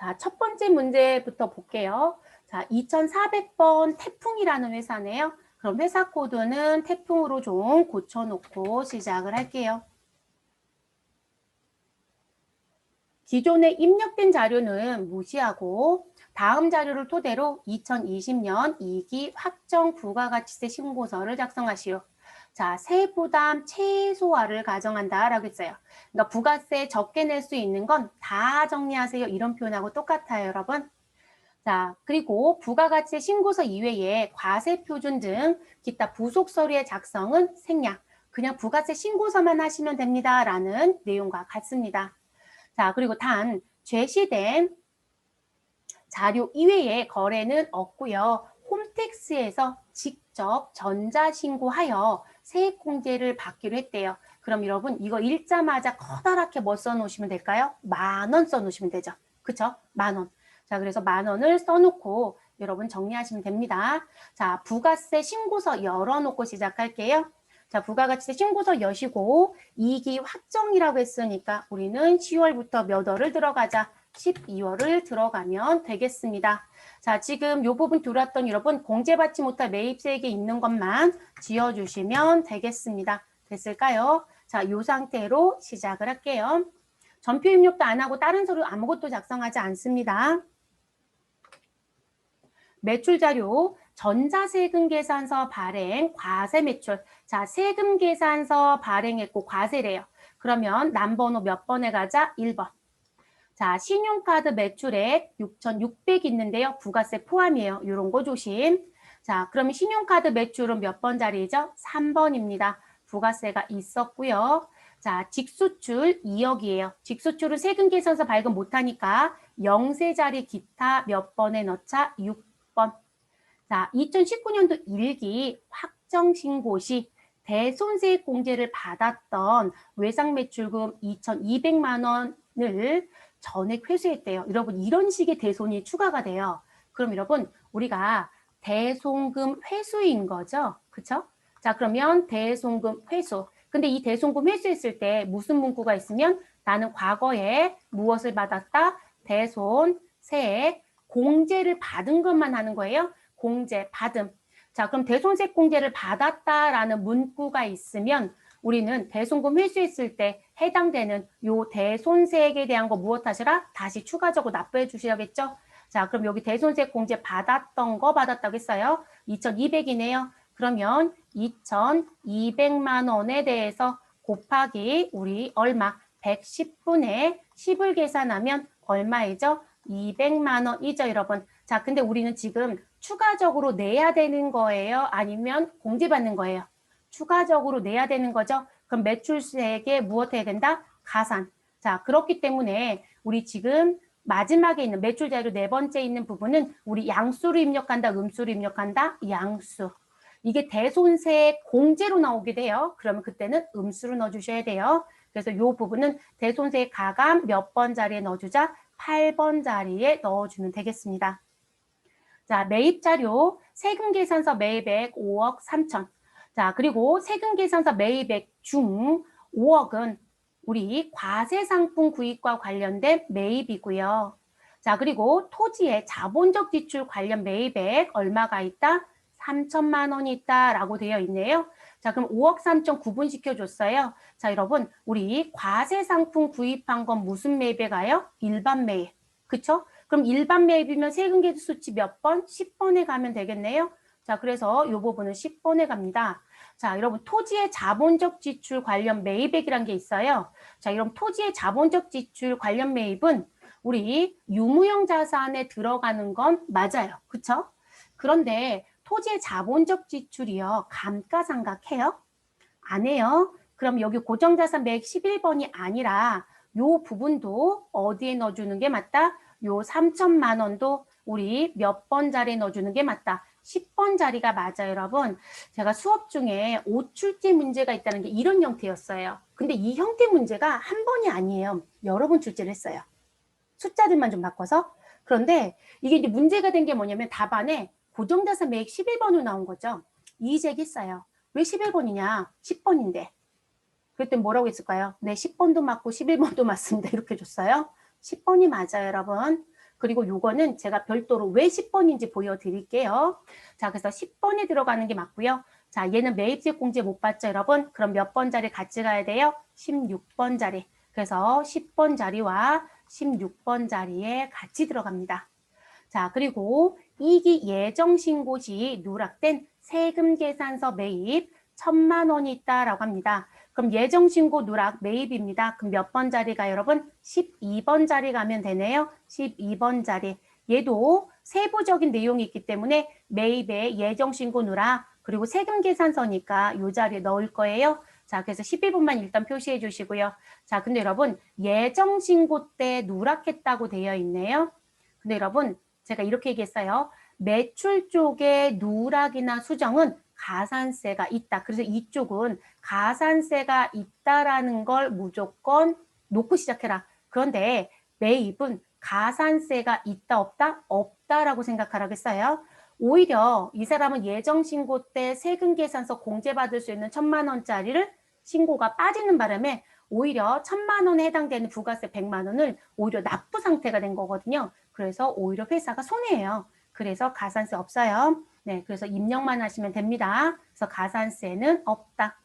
자, 첫 번째 문제부터 볼게요. 자, 2400번 태풍이라는 회사네요. 그럼 회사 코드는 태풍으로 좀 고쳐놓고 시작을 할게요. 기존에 입력된 자료는 무시하고 다음 자료를 토대로 2020년 2기 확정 부가가치세 신고서를 작성하시오. 자, 세부담 최소화를 가정한다라고 했어요. 그러니까 부가세 적게 낼 수 있는 건 다 정리하세요. 이런 표현하고 똑같아요, 여러분. 자, 그리고 부가가치 신고서 이외에 과세 표준 등 기타 부속 서류의 작성은 생략. 그냥 부가세 신고서만 하시면 됩니다라는 내용과 같습니다. 자, 그리고 단 제시된 자료 이외의 거래는 없고요. 홈택스에서 직접 전자신고하여 세액공제를 받기로 했대요. 그럼 여러분 이거 읽자마자 커다랗게 뭐 써놓으시면 될까요? 10,000원 써놓으시면 되죠. 그쵸? 10,000원. 자, 그래서 10,000원을 써놓고 여러분 정리하시면 됩니다. 자, 부가세 신고서 열어놓고 시작할게요. 자, 부가가치세 신고서 여시고 2기 확정이라고 했으니까 우리는 10월부터 몇 월을 들어가자. 12월을 들어가면 되겠습니다. 자, 지금 요 부분 들어왔던 여러분 공제받지 못할 매입세액에 있는 것만 지어주시면 되겠습니다. 됐을까요? 자, 요 상태로 시작을 할게요. 전표 입력도 안 하고 다른 서류 아무것도 작성하지 않습니다. 매출 자료, 전자세금 계산서 발행, 과세 매출. 자, 세금 계산서 발행했고 과세래요. 그러면 남번호 몇 번에 가자? 1번. 자, 신용카드 매출액 6,600 있는데요. 부가세 포함이에요. 이런 거 조심. 자, 그러면 신용카드 매출은 몇 번 자리죠? 3번입니다. 부가세가 있었고요. 자, 직수출 2억이에요. 직수출은 세금 계산서 발급 못하니까 영세 자리 기타 몇 번에 넣자? 6번. 자, 2019년도 1기 확정신고 시 대손세액 공제를 받았던 외상매출금 2,200만 원을 전액 회수했대요. 여러분 이런 식의 대손이 추가가 돼요. 그럼 여러분 우리가 대손금 회수인 거죠. 그쵸? 자, 그러면 대손금 회수. 근데 이 대손금 회수했을 때 무슨 문구가 있으면 나는 과거에 무엇을 받았다? 대손, 세액, 공제를 받은 것만 하는 거예요. 공제, 받음. 자, 그럼 대손세액 공제를 받았다라는 문구가 있으면 우리는 대손금 회수했을 때 해당되는 요 대손세액에 대한 거 무엇 하시라? 다시 추가적으로 납부해 주시라겠죠? 자, 그럼 여기 대손세액 공제 받았던 거 받았다고 했어요. 2,200이네요. 그러면 2,200만 원에 대해서 곱하기 우리 얼마? 110분의 10을 계산하면 얼마이죠? 200만 원이죠, 여러분. 자, 근데 우리는 지금 추가적으로 내야 되는 거예요? 아니면 공제받는 거예요? 추가적으로 내야 되는 거죠. 그럼 매출세액에 무엇 해야 된다? 가산. 자, 그렇기 때문에 우리 지금 마지막에 있는 매출 자료 네 번째 있는 부분은 우리 양수로 입력한다, 음수로 입력한다? 양수. 이게 대손세액 공제로 나오게 돼요. 그러면 그때는 음수로 넣어주셔야 돼요. 그래서 이 부분은 대손세액 가감 몇 번 자리에 넣어주자? 8번 자리에 넣어주면 되겠습니다. 자, 매입 자료, 세금 계산서 매입액 5억 3천. 자, 그리고 세금 계산서 매입액 중 5억은 우리 과세 상품 구입과 관련된 매입이고요. 자, 그리고 토지의 자본적 지출 관련 매입액 얼마가 있다? 3천만 원이 있다라고 되어 있네요. 자, 그럼 5억 3천 구분시켜줬어요. 자, 여러분, 우리 과세 상품 구입한 건 무슨 매입에 가요? 일반 매입. 그쵸? 그럼 일반 매입이면 세금 계수 수치 몇 번? 10번에 가면 되겠네요. 자, 그래서 이 부분은 10번에 갑니다. 자, 여러분 토지의 자본적 지출 관련 매입액이란 게 있어요. 자, 여러분 토지의 자본적 지출 관련 매입은 우리 유무형 자산에 들어가는 건 맞아요. 그쵸? 그런데 토지의 자본적 지출이요. 감가상각해요? 안 해요. 그럼 여기 고정자산 매입 11번이 아니라 요 부분도 어디에 넣어주는 게 맞다? 요 3천만 원도 우리 몇 번 자리에 넣어주는 게 맞다. 10번 자리가 맞아요, 여러분. 제가 수업 중에 5출제 문제가 있다는 게 이런 형태였어요. 근데 이 형태 문제가 한 번이 아니에요. 여러 번 출제를 했어요. 숫자들만 좀 바꿔서. 그런데 이게 이제 문제가 된 게 뭐냐면 답안에 고정자산 매입 11번으로 나온 거죠. 이의제기했어요. 왜 11번이냐? 10번인데. 그랬더니 뭐라고 했을까요? 네, 10번도 맞고 11번도 맞습니다. 이렇게 줬어요. 10번이 맞아요, 여러분. 그리고 요거는 제가 별도로 왜 10번인지 보여드릴게요. 자, 그래서 10번에 들어가는 게 맞고요. 자, 얘는 매입세 공제 못 받죠, 여러분? 그럼 몇 번 자리 같이 가야 돼요? 16번 자리. 그래서 10번 자리와 16번 자리에 같이 들어갑니다. 자, 그리고 이기 예정신고 시 누락된 세금계산서 매입 1,000만 원이 있다라고 합니다. 그럼 예정신고 누락 매입입니다. 그럼 몇 번 자리가 여러분? 12번 자리 가면 되네요. 12번 자리. 얘도 세부적인 내용이 있기 때문에 매입의 예정신고 누락 그리고 세금계산서니까 이 자리에 넣을 거예요. 자, 그래서 12번만 일단 표시해 주시고요. 자, 근데 여러분 예정신고 때 누락했다고 되어 있네요. 근데 여러분 제가 이렇게 얘기했어요. 매출 쪽에 누락이나 수정은 가산세가 있다. 그래서 이쪽은 가산세가 있다라는 걸 무조건 놓고 시작해라. 그런데 매입은 가산세가 있다 없다? 없다라고 생각하라고 했어요. 오히려 이 사람은 예정신고 때 세금계산서 공제받을 수 있는 1,000만 원짜리를 신고가 빠지는 바람에 오히려 1,000만 원에 해당되는 부가세 100만 원을 오히려 납부 상태가 된 거거든요. 그래서 오히려 회사가 손해예요. 그래서 가산세 없어요. 네, 그래서 입력만 하시면 됩니다. 그래서 가산세는 없다.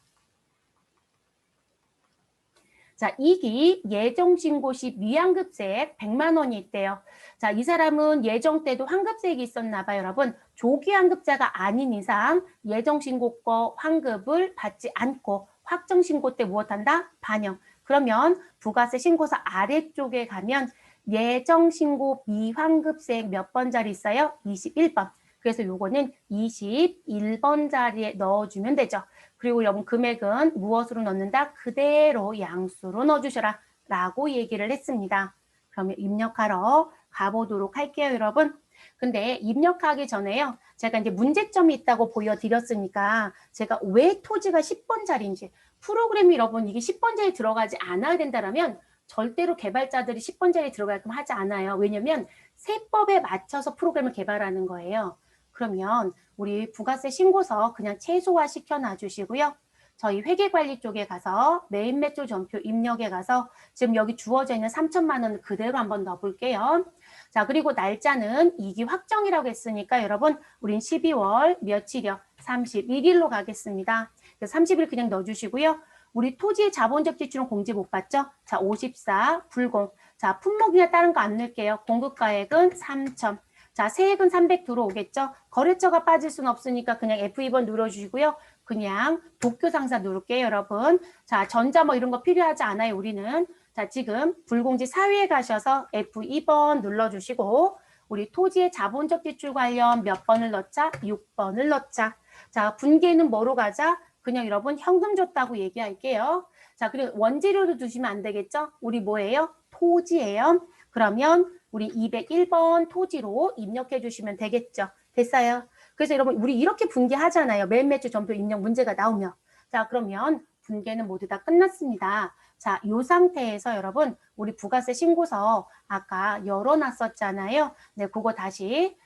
자, 2기 예정신고 시 미환급세액 100만 원이 있대요. 자, 이 사람은 예정 때도 환급세액이 있었나 봐요, 여러분. 조기 환급자가 아닌 이상 예정신고 거 환급을 받지 않고 확정신고 때 무엇한다? 반영. 그러면 부가세 신고서 아래쪽에 가면 예정신고 미환급세액 몇 번 자리 있어요? 21번. 그래서 요거는 21번 자리에 넣어주면 되죠. 그리고 여러분 금액은 무엇으로 넣는다? 그대로 양수로 넣어주셔라 라고 얘기를 했습니다. 그러면 입력하러 가보도록 할게요, 여러분. 근데 입력하기 전에요. 제가 이제 문제점이 있다고 보여드렸으니까 제가 왜 토지가 10번짜리인지 프로그램이 여러분 이게 10번짜리 들어가지 않아야 된다라면 절대로 개발자들이 10번짜리 들어가게끔 하지 않아요. 왜냐면 세법에 맞춰서 프로그램을 개발하는 거예요. 그러면 우리 부가세 신고서 그냥 최소화 시켜 놔주시고요. 저희 회계관리 쪽에 가서 메인 매출 전표 입력에 가서 지금 여기 주어져 있는 3,000만 원 그대로 한번 넣어볼게요. 자, 그리고 날짜는 2기 확정이라고 했으니까 여러분 우린 12월 며칠이요? 31일로 가겠습니다. 30일 그냥 넣어주시고요. 우리 토지의 자본적 지출은 공제 못 받죠? 자, 54 불공. 자, 품목이나 다른 거 안 넣을게요. 공급가액은 3,000. 자, 세액은 300 들어오겠죠? 거래처가 빠질 수는 없으니까 그냥 F2번 눌러주시고요. 그냥 도쿄상사 누를게요, 여러분. 자, 전자 뭐 이런 거 필요하지 않아요, 우리는. 자, 지금 불공지 사위에 가셔서 F2번 눌러주시고 우리 토지의 자본적 지출 관련 몇 번을 넣자? 6번을 넣자. 자, 분계는 뭐로 가자? 그냥 여러분 현금 줬다고 얘기할게요. 자, 그리고 원재료도 두시면 안 되겠죠? 우리 뭐예요? 토지예요. 그러면 우리 201번 토지로 입력해 주시면 되겠죠. 됐어요. 그래서 여러분 우리 이렇게 분계하잖아요. 매일 매출 전표 입력 문제가 나오면. 자, 그러면 분계는 모두 다 끝났습니다. 자, 이 상태에서 여러분 우리 부가세 신고서 아까 열어놨었잖아요. 네, 그거 다시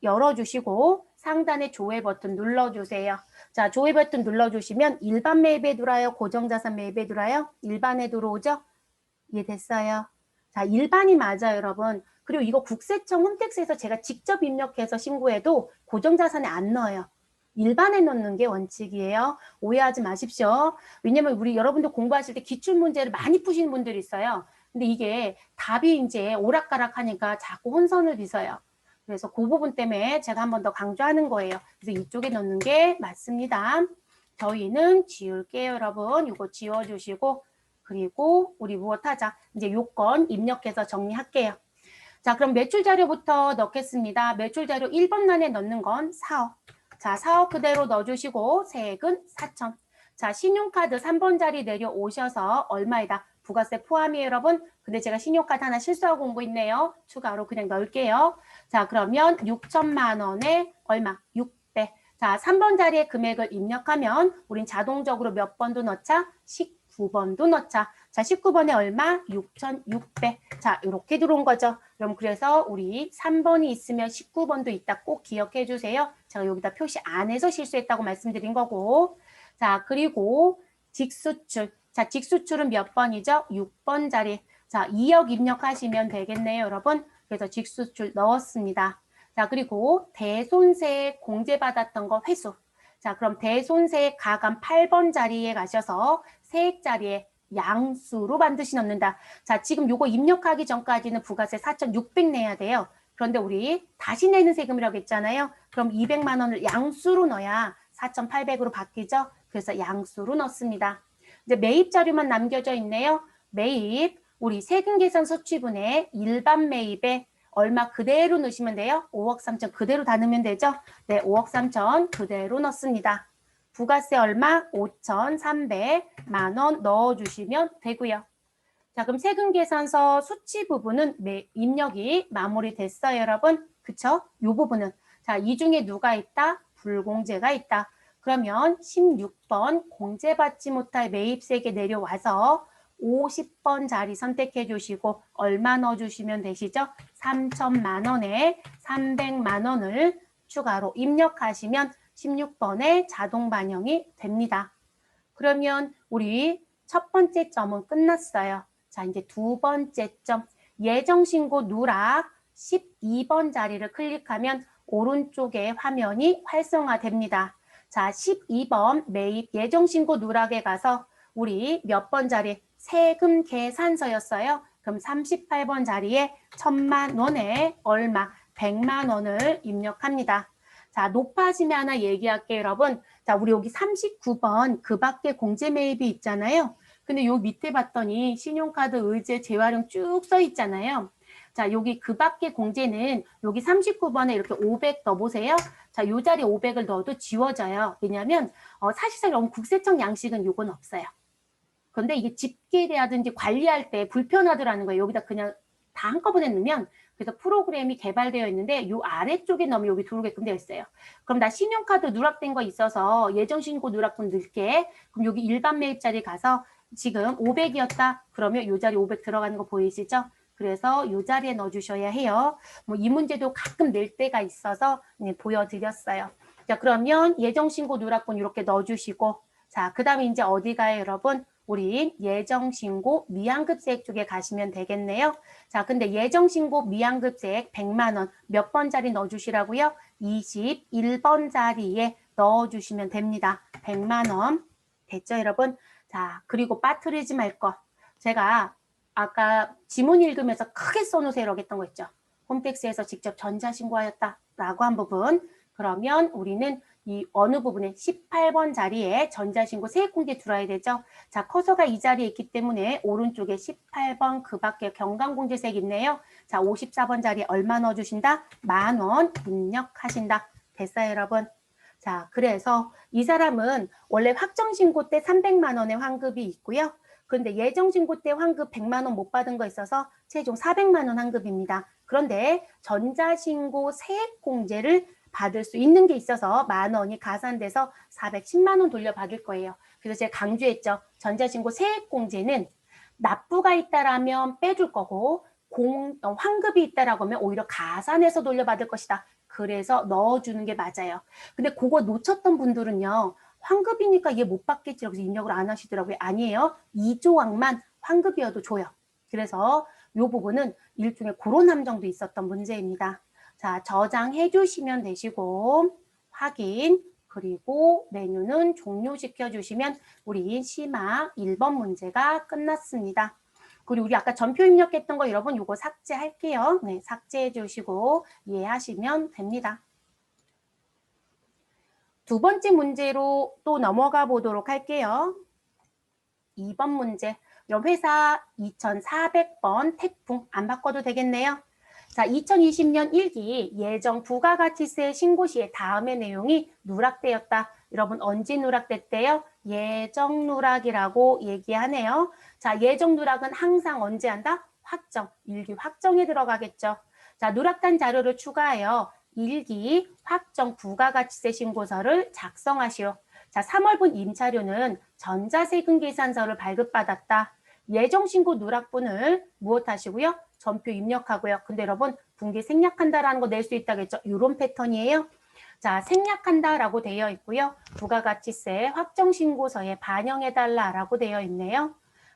열어주시고 상단에 조회 버튼 눌러주세요. 자, 조회 버튼 눌러주시면 일반 매입에 들어와요? 고정자산 매입에 들어와요? 일반에 들어오죠? 이해됐어요? 자, 일반이 맞아요, 여러분. 그리고 이거 국세청 홈택스에서 제가 직접 입력해서 신고해도 고정자산에 안 넣어요. 일반에 넣는 게 원칙이에요. 오해하지 마십시오. 왜냐면 우리 여러분들 공부하실 때 기출문제를 많이 푸시는 분들이 있어요. 근데 이게 답이 이제 오락가락 하니까 자꾸 혼선을 빚어요. 그래서 그 부분 때문에 제가 한 번 더 강조하는 거예요. 그래서 이쪽에 넣는 게 맞습니다. 저희는 지울게요, 여러분. 이거 지워주시고 그리고 우리 무엇하자? 이제 요건 입력해서 정리할게요. 자, 그럼 매출 자료부터 넣겠습니다. 매출 자료 1번 란에 넣는 건 4억. 자, 4억 그대로 넣어주시고 세액은 4천. 자, 신용카드 3번 자리 내려오셔서 얼마이다? 부가세 포함이에요, 여러분. 근데 제가 신용카드 하나 실수하고 온 거 있네요. 추가로 그냥 넣을게요. 자, 그러면 6천만 원에 얼마? 6배. 자, 3번 자리에 금액을 입력하면 우린 자동적으로 몇 번도 넣자? 19번도 넣자. 자, 19번에 얼마? 6,600. 자, 이렇게 들어온 거죠. 그럼 그래서 우리 3번이 있으면 19번도 있다 꼭 기억해 주세요. 제가 여기다 표시 안 해서 실수했다고 말씀드린 거고. 자, 그리고 직수출. 자, 직수출은 몇 번이죠? 6번 자리. 자, 2억 입력하시면 되겠네요, 여러분. 그래서 직수출 넣었습니다. 자, 그리고 대손세액 공제받았던 거 회수. 자, 그럼 대손세액 가감 8번 자리에 가셔서 세액 자리에 양수로 반드시 넣는다. 자, 지금 요거 입력하기 전까지는 부가세 4,600 내야 돼요. 그런데 우리 다시 내는 세금이라고 했잖아요. 그럼 200만 원을 양수로 넣어야 4,800으로 바뀌죠. 그래서 양수로 넣습니다. 이제 매입 자료만 남겨져 있네요. 매입, 우리 세금 계산 서치분에 일반 매입에 얼마 그대로 넣으시면 돼요. 5억 3천 그대로 다 넣으면 되죠. 네, 5억 3천 그대로 넣습니다. 부가세 얼마? 5,300만 원 넣어주시면 되고요. 자, 그럼 세금 계산서 수치 부분은 입력이 마무리됐어요, 여러분. 그쵸? 이 부분은. 자, 이 중에 누가 있다? 불공제가 있다. 그러면 16번 공제받지 못할 매입세액에 내려와서 50번 자리 선택해 주시고 얼마 넣어주시면 되시죠? 3천만 원에 300만 원을 추가로 입력하시면 16번에 자동 반영이 됩니다. 그러면 우리 첫 번째 점은 끝났어요. 자, 이제 두 번째 점. 예정신고 누락 12번 자리를 클릭하면 오른쪽에 화면이 활성화됩니다. 자, 12번 매입 예정신고 누락에 가서 우리 몇 번 자리? 세금 계산서였어요. 그럼 38번 자리에 1,000만 원에 얼마? 100만 원을 입력합니다. 자, 높아지면 하나 얘기할게요, 여러분. 자, 우리 여기 39번 그 밖에 공제 매입이 있잖아요. 근데 요 밑에 봤더니 신용카드 의제 재활용 쭉 써 있잖아요. 자, 여기 그 밖에 공제는 여기 39번에 이렇게 500 넣어보세요. 자, 요 자리에 500을 넣어도 지워져요. 왜냐하면 사실상 국세청 양식은 요건 없어요. 그런데 이게 집계라든지 관리할 때 불편하더라는 거예요. 여기다 그냥 다 한꺼번에 넣으면. 그래서 프로그램이 개발되어 있는데 요 아래쪽에 넣으면 여기 들어오게끔 되어 있어요. 그럼 나 신용카드 누락된 거 있어서 예정신고 누락분 넣을게. 그럼 여기 일반 매입 자리 가서 지금 500이었다. 그러면 요 자리 500 들어가는 거 보이시죠? 그래서 요 자리에 넣어주셔야 해요. 뭐 이 문제도 가끔 낼 때가 있어서 보여드렸어요. 자, 그러면 예정신고 누락분 이렇게 넣어주시고 자, 그 다음에 이제 어디 가요, 여러분? 우리 예정신고 미환급세액 쪽에 가시면 되겠네요. 자, 근데 예정신고 미환급세액 100만 원 몇 번 자리 넣어주시라고요? 21번 자리에 넣어주시면 됩니다. 100만 원. 됐죠, 여러분? 자, 그리고 빠뜨리지 말 거. 제가 아까 지문 읽으면서 크게 써놓으세요라고 했던 거 있죠. 홈택스에서 직접 전자신고하였다라고 한 부분. 그러면 우리는 이 어느 부분에 18번 자리에 전자신고 세액공제 들어야 되죠. 자, 커서가 이 자리에 있기 때문에 오른쪽에 18번 그 밖에 경감공제세액 있네요. 자, 54번 자리에 얼마 넣어주신다? 10,000원 입력하신다. 됐어요, 여러분? 자, 그래서 이 사람은 원래 확정신고 때 300만 원의 환급이 있고요. 그런데 예정신고 때 환급 100만 원 못 받은 거 있어서 최종 400만 원 환급입니다. 그런데 전자신고 세액공제를 받을 수 있는 게 있어서 10,000원이 가산돼서 410만 원 돌려받을 거예요. 그래서 제가 강조했죠. 전자신고 세액공제는 납부가 있다라면 빼줄 거고 환급이 있다라고 하면 오히려 가산해서 돌려받을 것이다. 그래서 넣어주는 게 맞아요. 근데 그거 놓쳤던 분들은요. 환급이니까 얘 못 받겠지. 그래서 입력을 안 하시더라고요. 아니에요. 이 조항만 환급이어도 줘요. 그래서 이 부분은 일종의 그런 함정도 있었던 문제입니다. 자, 저장해 주시면 되시고 확인 그리고 메뉴는 종료시켜 주시면 우리 심화 1번 문제가 끝났습니다. 그리고 우리 아까 전표 입력했던 거 여러분 이거 삭제할게요. 네, 삭제해 주시고 이해하시면 됩니다. 두 번째 문제로 또 넘어가 보도록 할게요. 2번 문제. 회사 2400번 태풍 안 바꿔도 되겠네요. 자, 2020년 1기 예정 부가가치세 신고 시에 다음의 내용이 누락되었다. 여러분 언제 누락됐대요? 예정 누락이라고 얘기하네요. 자, 예정 누락은 항상 언제 한다? 확정, 1기 확정에 들어가겠죠. 자, 누락된 자료를 추가하여 1기 확정 부가가치세 신고서를 작성하시오. 자, 3월분 임차료는 전자세금 계산서를 발급받았다. 예정신고 누락분을 무엇하시고요? 전표 입력하고요. 근데 여러분 분기 생략한다라는 거 낼 수 있다겠죠? 이런 패턴이에요. 자, 생략한다라고 되어 있고요. 부가가치세 확정신고서에 반영해달라라고 되어 있네요.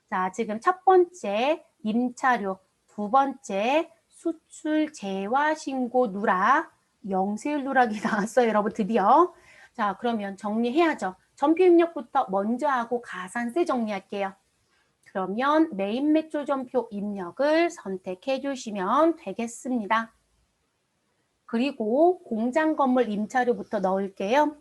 자, 지금 첫 번째 임차료, 두 번째 수출 재화 신고 누락, 영세율 누락이 나왔어요, 여러분 드디어. 자, 그러면 정리해야죠. 전표 입력부터 먼저 하고 가산세 정리할게요. 그러면 메인 매출 전표 입력을 선택해 주시면 되겠습니다. 그리고 공장 건물 임차료부터 넣을게요.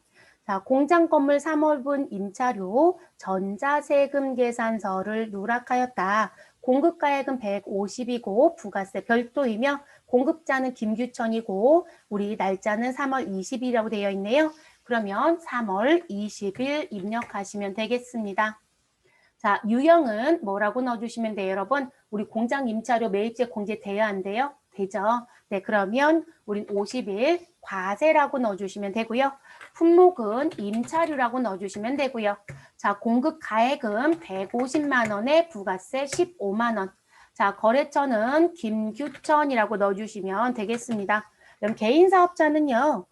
자, 공장 건물 3월분 임차료 전자세금 계산서를 누락하였다. 공급가액은 150이고 부가세 별도이며 공급자는 김규천이고 우리 날짜는 3월 20일이라고 되어 있네요. 그러면 3월 20일 입력하시면 되겠습니다. 자, 유형은 뭐라고 넣어주시면 돼요, 여러분? 우리 공장 임차료 매입제 공제돼야 한대요. 되죠? 네, 그러면 우린 50일 과세라고 넣어주시면 되고요. 품목은 임차료라고 넣어주시면 되고요. 자, 공급 가액은 150만 원에 부가세 15만 원. 자, 거래처는 김규천이라고 넣어주시면 되겠습니다. 그럼 개인 사업자는요.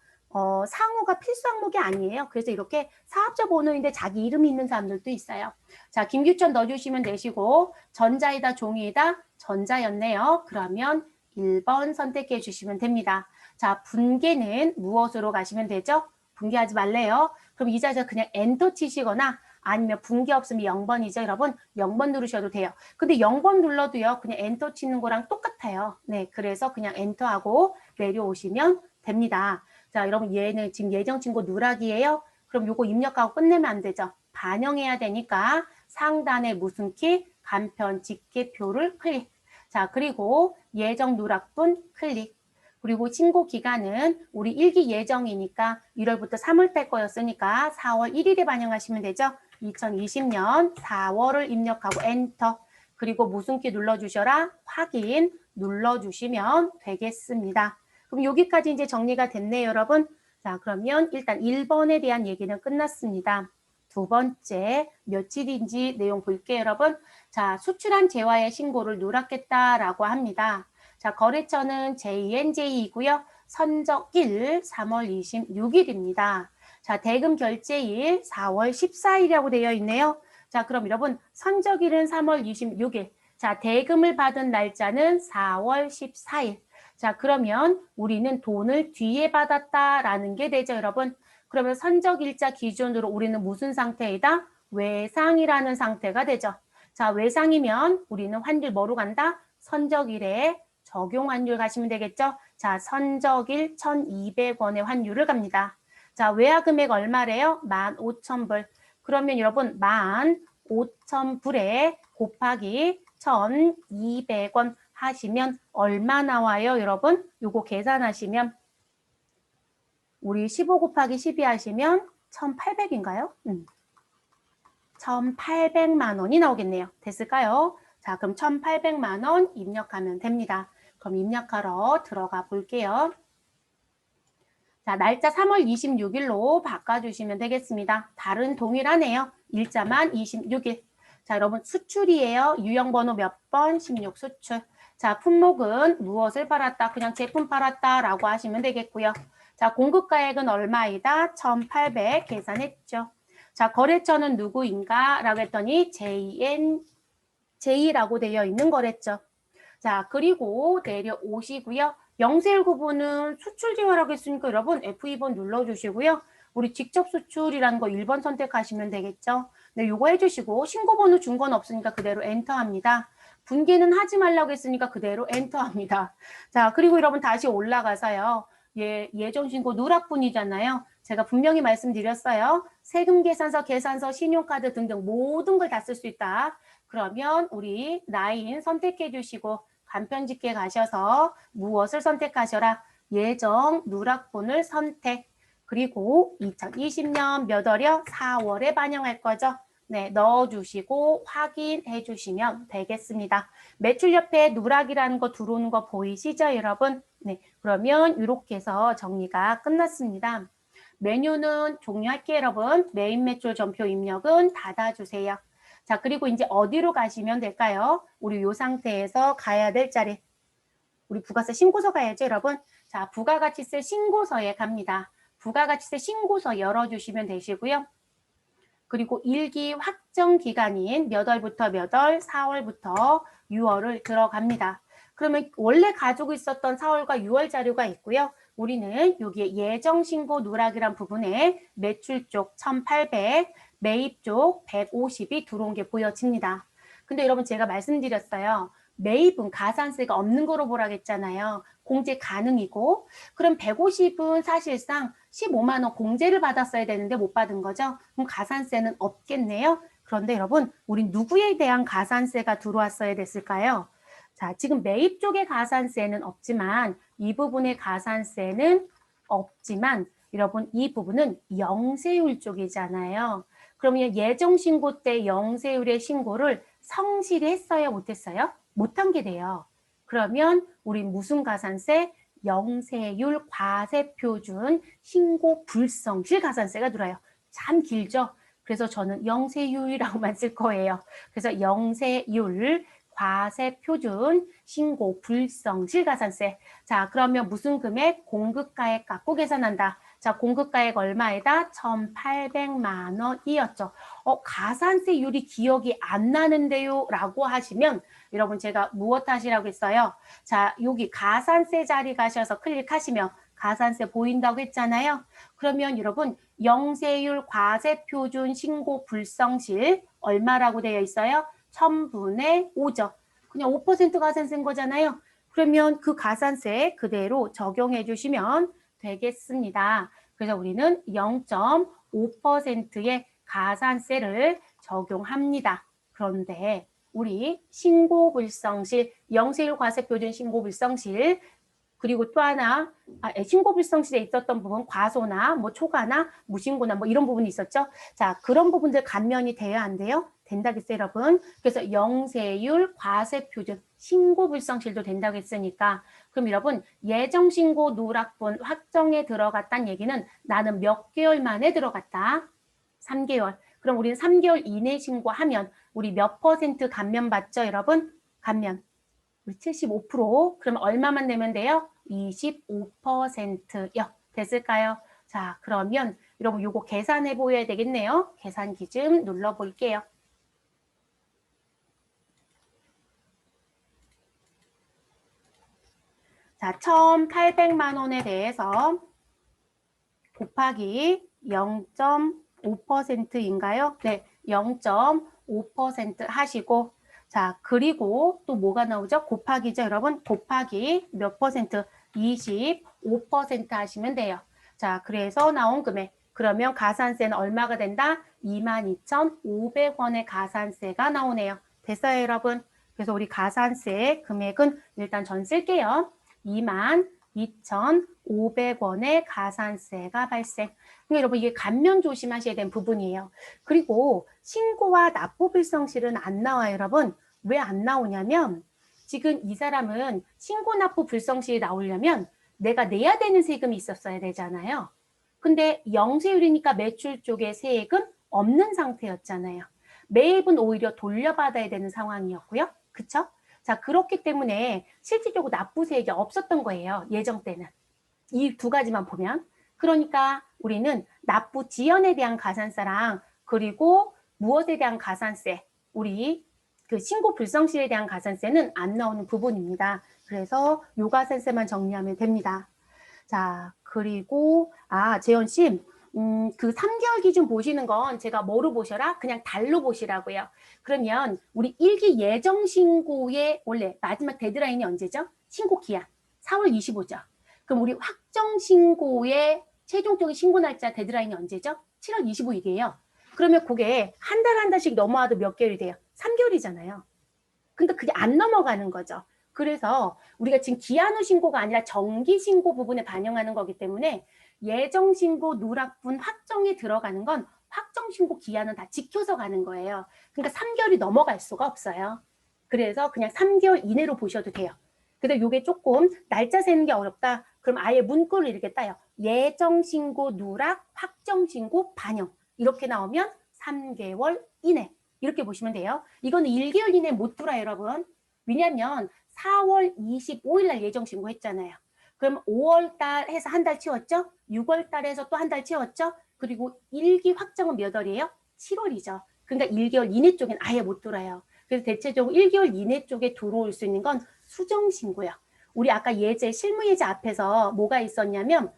상호가 필수 항목이 아니에요. 그래서 이렇게 사업자 번호인데 자기 이름이 있는 사람들도 있어요. 자, 김규천 넣어주시면 되시고 전자이다 종이이다 전자였네요. 그러면 1번 선택해 주시면 됩니다. 자, 분계는 무엇으로 가시면 되죠? 분계하지 말래요. 그럼 이 자리에서 그냥 엔터 치시거나 아니면 분계 없으면 0번이죠, 여러분. 0번 누르셔도 돼요. 근데 0번 눌러도요, 그냥 엔터 치는 거랑 똑같아요. 네, 그래서 그냥 엔터하고 내려오시면 됩니다. 자, 여러분 얘는 지금 예정 신고 누락이에요. 그럼 요거 입력하고 끝내면 안 되죠. 반영해야 되니까 상단에 무슨 키? 간편 직계표를 클릭. 자, 그리고 예정 누락분 클릭. 그리고 신고 기간은 우리 일기 예정이니까 1월부터 3월 달 거였으니까 4월 1일에 반영하시면 되죠. 2020년 4월을 입력하고 엔터. 그리고 무슨 키 눌러주셔라? 확인 눌러주시면 되겠습니다. 그럼 여기까지 이제 정리가 됐네요, 여러분. 자, 그러면 일단 1번에 대한 얘기는 끝났습니다. 두 번째, 며칠인지 내용 볼게요, 여러분. 자, 수출한 재화의 신고를 누락했다라고 합니다. 자, 거래처는 JNJ이고요. 선적일 3월 26일입니다. 자, 대금 결제일 4월 14일이라고 되어 있네요. 자, 그럼 여러분, 선적일은 3월 26일. 자, 대금을 받은 날짜는 4월 14일. 자, 그러면 우리는 돈을 뒤에 받았다라는 게 되죠, 여러분. 그러면 선적일자 기준으로 우리는 무슨 상태이다? 외상이라는 상태가 되죠. 자, 외상이면 우리는 환율 뭐로 간다? 선적일에 적용 환율 가시면 되겠죠? 자, 선적일 1,200원의 환율을 갑니다. 자, 외화 금액 얼마래요? 15,000불. 그러면 여러분 15,000불에 곱하기 1,200원 하시면 얼마 나와요, 여러분? 요거 계산하시면 우리 15 곱하기 12 하시면 1,800인가요? 1,800만 원이 나오겠네요. 됐을까요? 자, 그럼 1,800만 원 입력하면 됩니다. 그럼 입력하러 들어가 볼게요. 자, 날짜 3월 26일로 바꿔주시면 되겠습니다. 다른 동일하네요. 일자만 26일. 자, 여러분 수출이에요. 유형번호 몇 번? 16 수출. 자, 품목은 무엇을 팔았다? 그냥 제품 팔았다라고 하시면 되겠고요. 자, 공급가액은 얼마이다? 1,800 계산했죠. 자, 거래처는 누구인가? 라고 했더니 JNJ라고 되어 있는 거랬죠. 자, 그리고 내려오시고요. 영세율 구분은 수출 재화라고 했으니까 여러분 F2번 눌러주시고요. 우리 직접 수출이라는 거 1번 선택하시면 되겠죠. 네, 요거 해주시고 신고번호 준 건 없으니까 그대로 엔터합니다. 분계는 하지 말라고 했으니까 그대로 엔터합니다. 자, 그리고 여러분 다시 올라가서요. 예정 신고 누락분이잖아요. 제가 분명히 말씀드렸어요. 세금 계산서, 신용카드 등등 모든 걸 다 쓸 수 있다. 그러면 우리 라인 선택해 주시고 간편집게 가셔서 무엇을 선택하셔라? 예정 누락분을 선택. 그리고 2020년 몇 월이요? 4월에 반영할 거죠. 네, 넣어주시고 확인해 주시면 되겠습니다. 매출 옆에 누락이라는 거 들어오는 거 보이시죠, 여러분? 네, 그러면 이렇게 해서 정리가 끝났습니다. 메뉴는 종료할게요, 여러분. 메인 매출 전표 입력은 닫아주세요. 자, 그리고 이제 어디로 가시면 될까요? 우리 이 상태에서 가야 될 자리. 우리 부가세 신고서 가야죠, 여러분. 자, 부가가치세 신고서에 갑니다. 부가가치세 신고서 열어주시면 되시고요. 그리고 일기 확정 기간인 몇 월부터 몇 월, 4월부터 6월을 들어갑니다. 그러면 원래 가지고 있었던 4월과 6월 자료가 있고요. 우리는 여기에 예정신고 누락이란 부분에 매출 쪽 1,800, 매입 쪽 150이 들어온 게 보여집니다. 근데 여러분 제가 말씀드렸어요. 매입은 가산세가 없는 거로 보라고 했잖아요. 공제 가능이고 그럼 150은 사실상 15만 원 공제를 받았어야 되는데 못 받은 거죠. 그럼 가산세는 없겠네요. 그런데 여러분 우리 누구에 대한 가산세가 들어왔어야 됐을까요? 자, 지금 매입 쪽의 가산세는 없지만 이 부분의 가산세는 없지만 여러분 이 부분은 영세율 쪽이잖아요. 그러면 예정신고 때 영세율의 신고를 성실히 했어요? 못했어요? 못한 게 돼요. 그러면 우리 무슨 가산세? 영세율 과세표준 신고 불성실 가산세가 들어요. 참 길죠? 그래서 저는 영세율이라고만 쓸 거예요. 그래서 영세율 과세표준 신고 불성실 가산세. 자, 그러면 무슨 금액? 공급가액 갖고 계산한다. 자, 공급가액 얼마에다? 1,800만 원이었죠. 가산세율이 기억이 안 나는데요? 라고 하시면 여러분 제가 무엇 하시라고 했어요? 자, 여기 가산세 자리 가셔서 클릭하시면 가산세 보인다고 했잖아요. 그러면 여러분 영세율 과세표준 신고 불성실 얼마라고 되어 있어요? 1000분의 5죠. 그냥 5% 가산세인 거잖아요. 그러면 그 가산세 그대로 적용해 주시면 되겠습니다. 그래서 우리는 0.5%의 가산세를 적용합니다. 그런데 우리 신고불성실, 영세율 과세표준 신고불성실 그리고 또 하나 신고불성실에 있었던 부분 과소나 뭐 초과나 무신고나 뭐 이런 부분이 있었죠. 자, 그런 부분들 감면이 돼야 안 돼요? 된다겠어요, 여러분. 그래서 영세율 과세표준 신고불성실도 된다고 했으니까 그럼 여러분 예정신고 누락분 확정에 들어갔다는 얘기는 나는 몇 개월 만에 들어갔다? 3개월. 그럼 우리는 3개월 이내 신고하면 우리 몇 퍼센트 감면 받죠, 여러분? 감면. 우리 75%. 그럼 얼마만 내면 돼요? 25%요. 됐을까요? 자, 그러면 여러분 요거 계산해 보여야 되겠네요. 계산 기준 눌러 볼게요. 자, 1,800만 원에 대해서 곱하기 0.5%인가요? 네, 0.5% 하시고 자, 그리고 또 뭐가 나오죠? 곱하기죠, 여러분? 곱하기 몇 퍼센트? 25% 하시면 돼요. 자, 그래서 나온 금액. 그러면 가산세는 얼마가 된다? 22,500원의 가산세가 나오네요. 됐어요, 여러분? 그래서 우리 가산세 금액은 일단 전 쓸게요. 22,500원의 가산세가 발생. 그러니까 여러분 이게 감면 조심하셔야 되는 부분이에요. 그리고 신고와 납부불성실은 안 나와요, 여러분. 왜 안 나오냐면 지금 이 사람은 신고 납부 불성실이 나오려면 내가 내야 되는 세금이 있었어야 되잖아요. 근데 영세율이니까 매출 쪽에 세액은 없는 상태였잖아요. 매입은 오히려 돌려받아야 되는 상황이었고요. 그쵸? 자, 그렇기 때문에 실질적으로 납부세액이 없었던 거예요. 예정 때는. 이 두 가지만 보면. 그러니까 우리는 납부 지연에 대한 가산세랑 그리고 무엇에 대한 가산세, 우리 그 신고 불성실에 대한 가산세는 안 나오는 부분입니다. 그래서 요 가산세만 정리하면 됩니다. 자, 그리고 재현 씨, 그 3개월 기준 보시는 건 제가 뭐로 보셔라? 그냥 달로 보시라고요. 그러면 우리 1기 예정 신고의 원래 마지막 데드라인이 언제죠? 신고 기한 4월 25죠. 그럼 우리 확정 신고의 최종적인 신고 날짜 데드라인이 언제죠? 7월 25일이에요. 그러면 그게 한 달 한 달씩 넘어와도 몇 개월이 돼요? 3개월이잖아요. 그러니까 그게 안 넘어가는 거죠. 그래서 우리가 지금 기한 후 신고가 아니라 정기 신고 부분에 반영하는 거기 때문에 예정 신고 누락분 확정에 들어가는 건 확정 신고 기한은 다 지켜서 가는 거예요. 그러니까 3개월이 넘어갈 수가 없어요. 그래서 그냥 3개월 이내로 보셔도 돼요. 근데 이게 조금 날짜 세는 게 어렵다. 그럼 아예 문구를 이렇게 따요. 예정 신고 누락 확정 신고 반영. 이렇게 나오면 3개월 이내. 이렇게 보시면 돼요. 이거는 1개월 이내 못 돌아요, 여러분. 왜냐면 4월 25일 날 예정 신고했잖아요. 그럼 5월 달 해서 한 달 채웠죠? 6월 달에서 또 한 달 채웠죠? 그리고 1기 확정은 몇 월이에요? 7월이죠. 그러니까 1개월 이내 쪽엔 아예 못 돌아요. 그래서 대체적으로 1개월 이내 쪽에 들어올 수 있는 건 수정신고요. 우리 아까 예제, 실무예제 앞에서 뭐가 있었냐면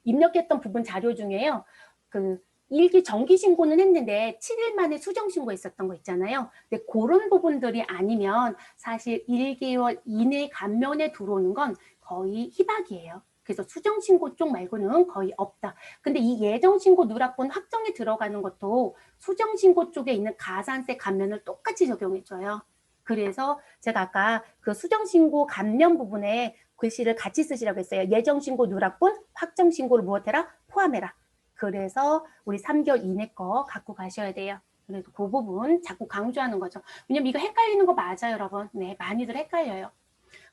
입력했던 부분 자료 중에요. 그 일기 정기신고는 했는데 7일 만에 수정신고 했었던 거 있잖아요. 근데 그런 부분들이 아니면 사실 1개월 이내 감면에 들어오는 건 거의 희박이에요. 그래서 수정신고 쪽 말고는 거의 없다. 근데 이 예정신고 누락본 확정에 들어가는 것도 수정신고 쪽에 있는 가산세 감면을 똑같이 적용해줘요. 그래서 제가 아까 그 수정신고 감면 부분에 글씨를 같이 쓰시라고 했어요. 예정신고 누락본, 확정신고를 무엇해라? 포함해라. 그래서 우리 3개월 이내 거 갖고 가셔야 돼요. 그래도 그 부분 자꾸 강조하는 거죠. 왜냐면 이거 헷갈리는 거 맞아요, 여러분. 네, 많이들 헷갈려요.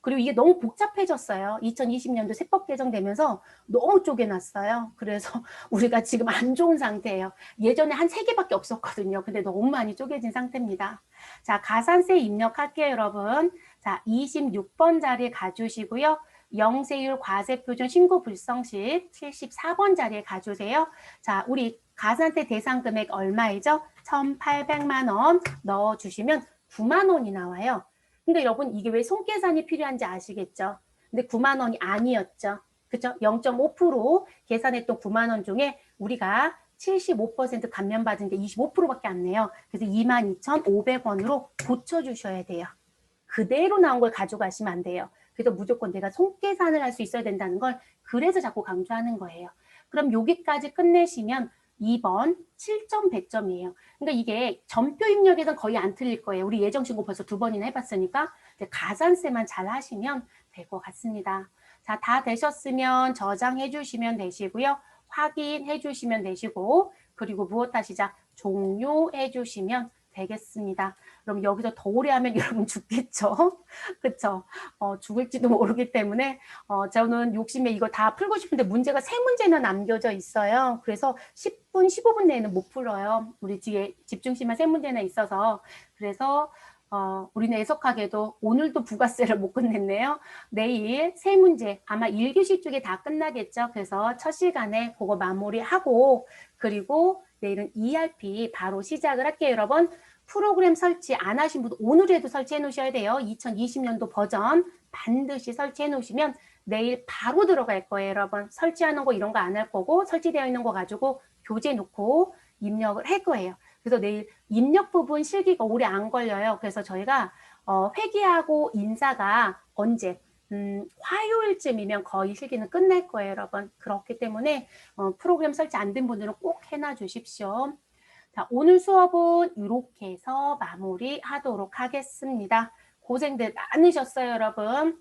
그리고 이게 너무 복잡해졌어요. 2020년도 세법 개정되면서 너무 쪼개놨어요. 그래서 우리가 지금 안 좋은 상태예요. 예전에 한 3개밖에 없었거든요. 근데 너무 많이 쪼개진 상태입니다. 자, 가산세 입력할게요, 여러분. 자, 26번 자리 가주시고요. 영세율 과세표준 신고 불성시 74번 자리에 가주세요. 자, 우리 가산세 대상 금액 얼마이죠? 1,800만 원 넣어주시면 9만 원이 나와요. 근데 여러분 이게 왜 손계산이 필요한지 아시겠죠? 근데 9만 원이 아니었죠. 그죠? 0.5% 계산했던 9만 원 중에 우리가 75% 감면받은 게 25%밖에 안 내요. 그래서 22,500원으로 고쳐주셔야 돼요. 그대로 나온 걸 가져가시면 안 돼요. 그래서 무조건 내가 손계산을 할 수 있어야 된다는 걸 그래서 자꾸 강조하는 거예요. 그럼 여기까지 끝내시면 2번 7점 100점이에요. 그러니까 이게 전표 입력에선 거의 안 틀릴 거예요. 우리 예정신고 벌써 2번이나 해봤으니까 가산세만 잘 하시면 될 것 같습니다. 자, 다 되셨으면 저장해 주시면 되시고요. 확인해 주시면 되시고 그리고 무엇하시자 종료해 주시면 되겠습니다. 그럼 여기서 더 오래 하면 여러분 죽겠죠? 그쵸? 죽을지도 모르기 때문에 저는 욕심에 이거 다 풀고 싶은데 문제가 3문제나 남겨져 있어요. 그래서 10분, 15분 내에는 못 풀어요. 우리 뒤에 집중심한 3문제나 있어서. 그래서 우리는 애석하게도 오늘도 부가세를 못 끝냈네요. 내일 3문제 아마 1교시 쪽에 다 끝나겠죠. 그래서 첫 시간에 그거 마무리하고 그리고 내일은 ERP 바로 시작을 할게요, 여러분. 프로그램 설치 안 하신 분 오늘에도 설치해 놓으셔야 돼요. 2020년도 버전 반드시 설치해 놓으시면 내일 바로 들어갈 거예요, 여러분. 설치하는 거 이런 거 안 할 거고 설치되어 있는 거 가지고 교재 놓고 입력을 할 거예요. 그래서 내일 입력 부분 실기가 오래 안 걸려요. 그래서 저희가 회계하고 인사가 언제 화요일쯤이면 거의 실기는 끝날 거예요, 여러분. 그렇기 때문에 프로그램 설치 안 된 분들은 꼭 해놔 주십시오. 자, 오늘 수업은 이렇게 해서 마무리하도록 하겠습니다. 고생들 많으셨어요, 여러분.